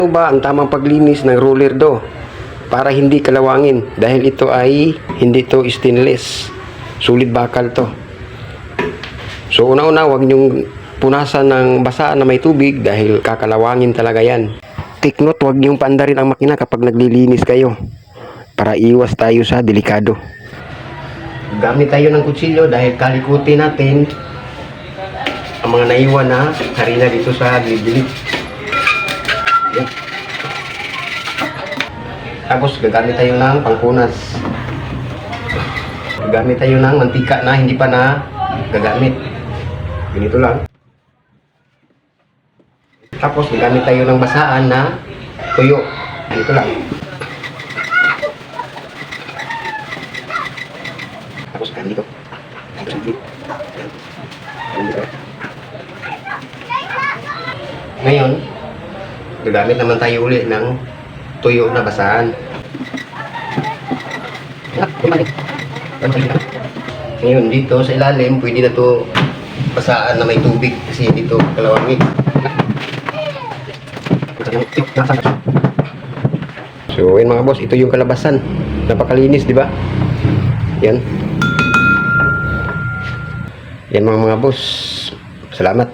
Ano ba ang tamang paglinis ng roller do para hindi kalawangin, dahil ito ay hindi to stainless, sulit bakal to. So una-una, huwag nyong punasan ng basa na may tubig dahil kakalawangin talaga yan. Take note, huwag nyong paandarin ang makina kapag naglilinis kayo para iwas tayo sa delikado. Gamit tayo ng kutsilyo dahil kalikutin natin ang mga naiwan na harina dito sa gilid-gilid. Yan. Tapos gagamit tayo ng pangpunas. Gagamit tayo ng mantika na hindi pa na gagamit. Ganito lang. Tapos gagamit tayo ng basaan na tuyo. Ganito lang. Tapos ganito. Tapos ganito. Ganito. Ngayon, gagamit naman tayo ulit ng tuyo na basahan. Ngayon, dito sa ilalim, pwede na to basaan na may tubig kasi dito kalawangin. So, yun mga boss, ito yung kalabasan. Napakalinis, di ba? Yan. Yan mga boss. Salamat.